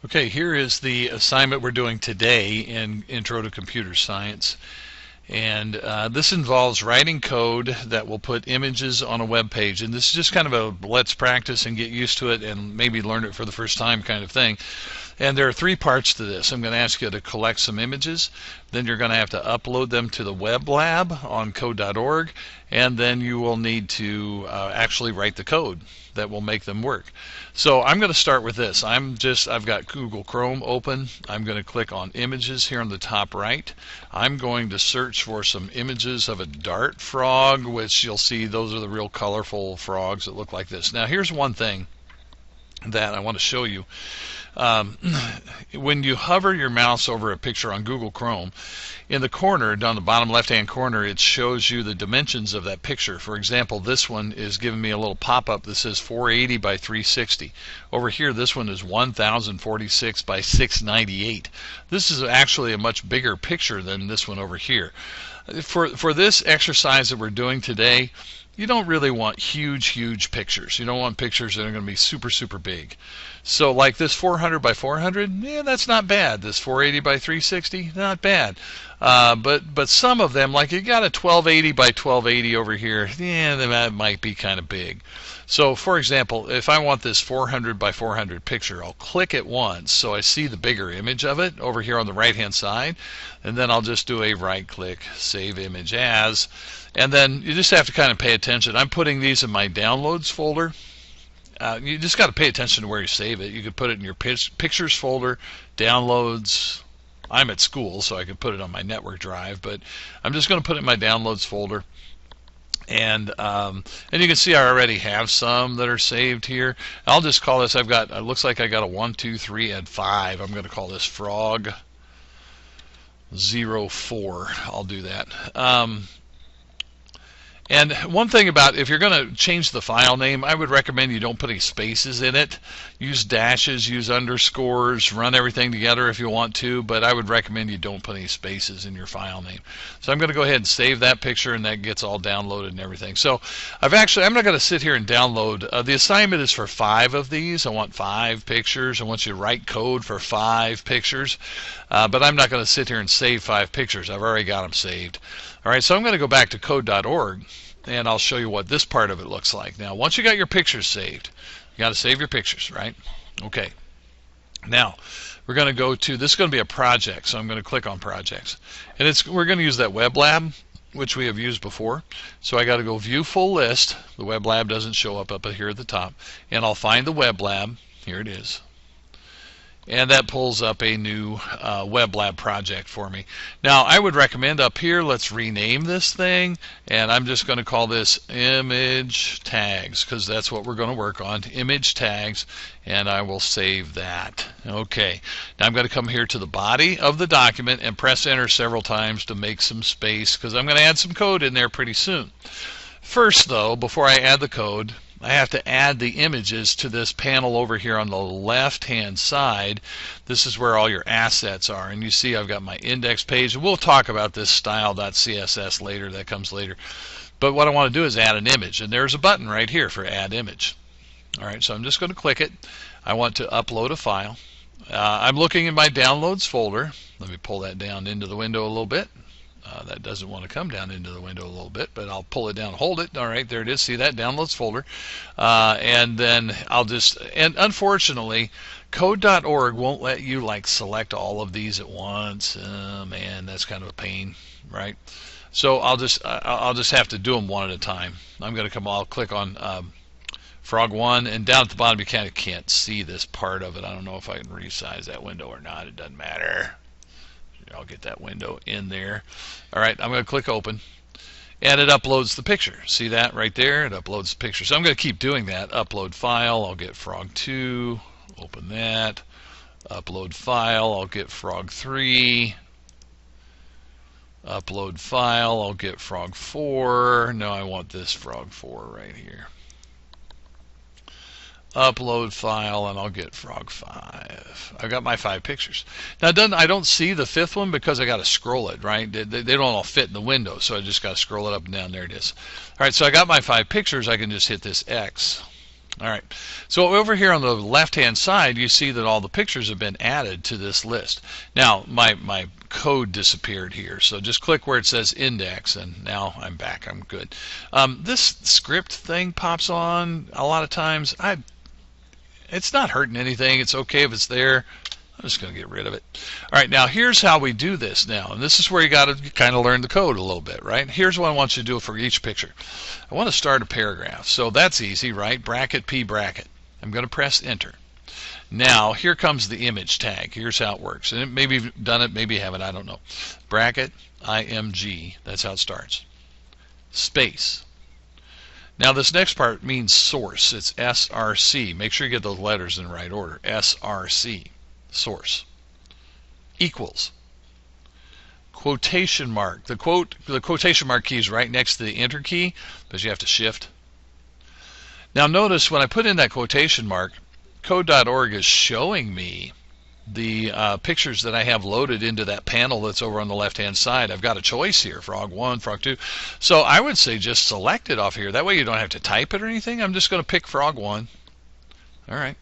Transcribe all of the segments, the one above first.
Okay, here is the assignment we're doing today in Intro to Computer Science. And this involves writing code that will put images on a web page. And this is just kind of a let's practice and get used to it and maybe learn it for the first time kind of thing. And there are three parts to this. I'm going to ask you to collect some images. Then you're going to have to upload them to the web lab on code.org. And then you will need to actually write the code that will make them work. So I'm going to start with this. I've got Google Chrome open. I'm going to click on images here on the top right. I'm going to search for some images of a dart frog, which you'll see those are the real colorful frogs that look like this. Now here's one thing that I want to show you. When you hover your mouse over a picture on Google Chrome, in the corner, down the bottom left-hand corner, it shows you the dimensions of that picture. For example, this one is giving me a little pop-up that says 480 by 360. Over here, this one is 1046 by 698. This is actually a much bigger picture than this one over here. For this exercise that we're doing today, you don't really want huge pictures. You don't want pictures that are going to be super big. So like this 400 by 400, yeah, that's not bad. This 480 by 360, not bad. But some of them, like you got a 1280 by 1280 over here, yeah, that might be kind of big. So for example, if I want this 400 by 400 picture, I'll click it once so I see the bigger image of it over here on the right hand side, and then I'll just do a right click, save image as, and then you just have to kind of pay attention. I'm putting these in my downloads folder. You just got to pay attention to where you save it. You could put it in your pictures folder, downloads. I'm at school, so I could put it on my network drive, but I'm just going to put it in my downloads folder. And you can see I already have some that are saved here. I'll just call this, it looks like I got a 1, 2, 3, and 5. I'm going to call this frog 04. I'll do that. And one thing about, if you're going to change the file name, I would recommend you don't put any spaces in it. Use dashes, use underscores, run everything together if you want to, but I would recommend you don't put any spaces in your file name. So I'm going to go ahead and save that picture, and that gets all downloaded and everything. So I'm not going to sit here and download. The assignment is for 5 of these. I want 5 pictures. I want you to write code for 5 pictures, but I'm not going to sit here and save 5 pictures. I've already got them saved. All right, so I'm going to go back to code.org, and I'll show you what this part of it looks like. Now, once you got your pictures saved, you got to save your pictures, right? Okay. Now, we're going to go to, this is going to be a project, so I'm going to click on projects. And we're going to use that web lab, which we have used before. So I got to go view full list. The web lab doesn't show up here at the top. And I'll find the web lab. Here it is. And that pulls up a new web lab project for me. Now I would recommend up here, let's rename this thing, and I'm just going to call this image tags, because that's what we're going to work on, image tags, and I will save that. Okay, now I'm going to come here to the body of the document and press enter several times to make some space, because I'm going to add some code in there pretty soon. First though, before I add the code, I have to add the images to this panel over here on the left hand side. This is where all your assets are, and you see I've got my index page. We'll talk about this style.css later, that comes later. But what I want to do is add an image, and there's a button right here for add image. Alright, so I'm just going to click it. I want to upload a file. I'm looking in my downloads folder. Let me pull that down into the window a little bit. That doesn't want to come down into the window a little bit, but I'll pull it down and hold it. All right, there it is. See that downloads folder. And then and unfortunately, code.org won't let you like select all of these at once. Man, that's kind of a pain, right? So I'll just have to do them one at a time. I'll click on frog 1, and down at the bottom you kind of can't see this part of it. I don't know if I can resize that window or not. It doesn't matter. I'll get that window in there. All right, I'm going to click open, and it uploads the picture. See that right there? It uploads the picture. So I'm going to keep doing that. Upload file, I'll get frog 2, open that. Upload file, I'll get frog 3. Upload file, I'll get frog 4. No, I want this frog 4 right here. Upload file, and I'll get frog 5. I've got my 5 pictures. Now I don't see the 5th one because I got to scroll it, right? They don't all fit in the window, so I just got to scroll it up and down. There it is. All right, so I got my 5 pictures. I can just hit this X, All right, so over here on the left-hand side, you see that all the pictures have been added to this list. Now, my code disappeared here, so just click where it says index, and now I'm back. I'm good. This script thing pops on a lot of times. It's not hurting anything. It's okay if it's there. I'm just going to get rid of it. All right, now here's how we do this now, and this is where you got to kind of learn the code a little bit, right? Here's what I want you to do for each picture. I want to start a paragraph, so that's easy, right? Bracket P bracket. I'm going to press enter. Now here comes the image tag. Here's how it works, and maybe you've done it, maybe you haven't. I don't know. Bracket IMG. That's how it starts. Space. Now this next part means source. It's SRC. Make sure you get those letters in the right order. SRC. Source. Equals. Quotation mark. The quotation mark key is right next to the enter key, because you have to shift. Now notice when I put in that quotation mark, code.org is showing me the pictures that I have loaded into that panel that's over on the left-hand side. I've got a choice here, frog 1, frog 2. So I would say just select it off here. That way you don't have to type it or anything. I'm just going to pick frog 1. All right.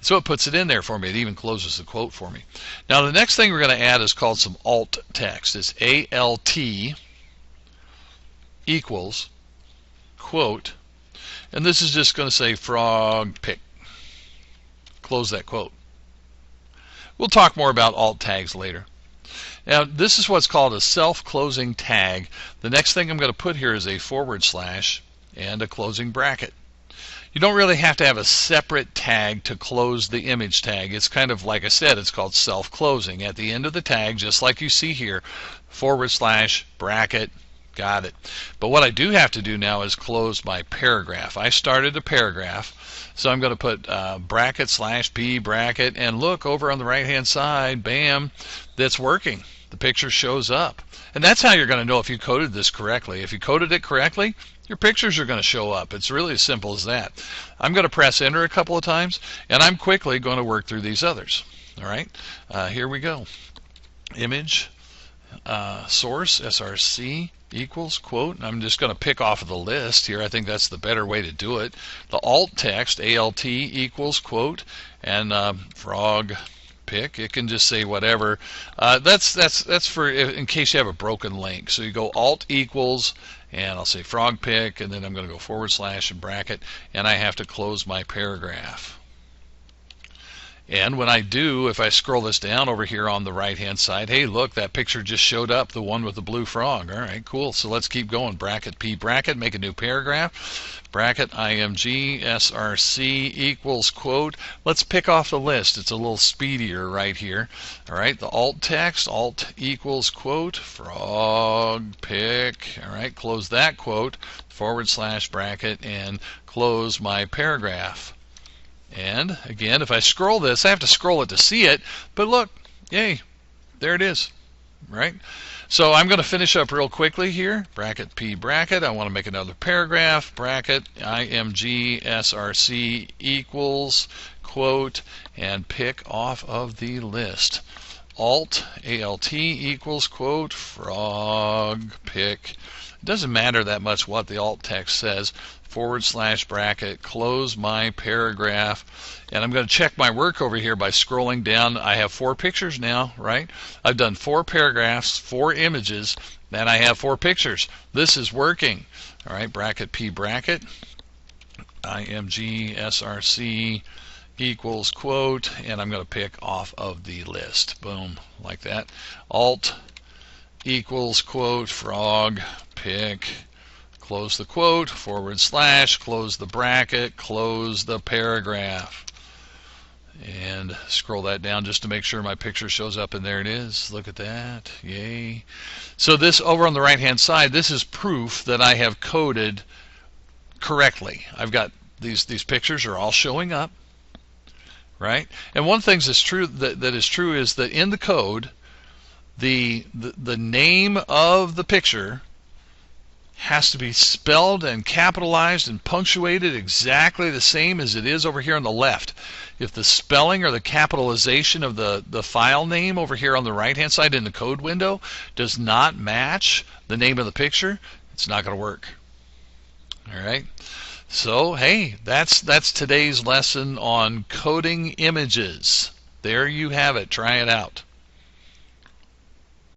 So it puts it in there for me. It even closes the quote for me. Now the next thing we're going to add is called some alt text. It's ALT equals quote. And this is just going to say frog pick. Close that quote. We'll talk more about alt tags later. Now this is what's called a self-closing tag. The next thing I'm going to put here is a / and a closing bracket. You don't really have to have a separate tag to close the image tag. It's kind of like I said, it's called self-closing. At the end of the tag, just like you see here, / bracket, got it. But what I do have to do now is close my paragraph. I started a paragraph, so I'm going to put bracket / P bracket, and look over on the right hand side, bam, that's working. The picture shows up. And that's how you're going to know if you coded this correctly. If you coded it correctly, your pictures are going to show up. It's really as simple as that. I'm going to press enter a couple of times, and I'm quickly going to work through these others. All right, here we go. Image, source, SRC, equals, quote. I'm just going to pick off of the list here. I think that's the better way to do it. The alt text, ALT equals, quote, and frog pick. It can just say whatever. That's for in case you have a broken link. So you go alt equals, and I'll say frog pick, and then I'm going to go / and bracket, and I have to close my paragraph. And when I do, if I scroll this down over here on the right hand side, hey look, that picture just showed up, the one with the blue frog. All right, cool. So let's keep going. Bracket P bracket, make a new paragraph. Bracket IMG SRC equals, quote. Let's pick off the list. It's a little speedier right here. All right, the alt text, alt equals, quote, frog pick. All right, close that quote, / bracket, and close my paragraph. And again, if I scroll this, I have to scroll it to see it, but look, yay, there it is, right? So I'm going to finish up real quickly here. Bracket P bracket, I want to make another paragraph. Bracket IMG SRC equals, quote, and pick off of the list. Alt ALT equals, quote, frog pick. It doesn't matter that much what the alt text says. / bracket, close my paragraph, and I'm going to check my work over here by scrolling down. I have 4 pictures now, right? I've done 4 paragraphs, 4 images, and I have 4 pictures. This is working. All right, bracket P bracket, IMG SRC equals, quote, and I'm going to pick off of the list. Boom, like that. Alt equals, quote, frog pick. Close the quote, / close the bracket, close the paragraph. And scroll that down just to make sure my picture shows up, and there it is. Look at that. Yay. So this over on the right hand side, this is proof that I have coded correctly. I've got these pictures are all showing up, right? And one thing that's true that is true is that in the code, the name of the picture has to be spelled and capitalized and punctuated exactly the same as it is over here on the left. If the spelling or the capitalization of the file name over here on the right hand side in the code window does not match the name of the picture, it's not going to work. All right. So, hey, that's today's lesson on coding images. There you have it. Try it out.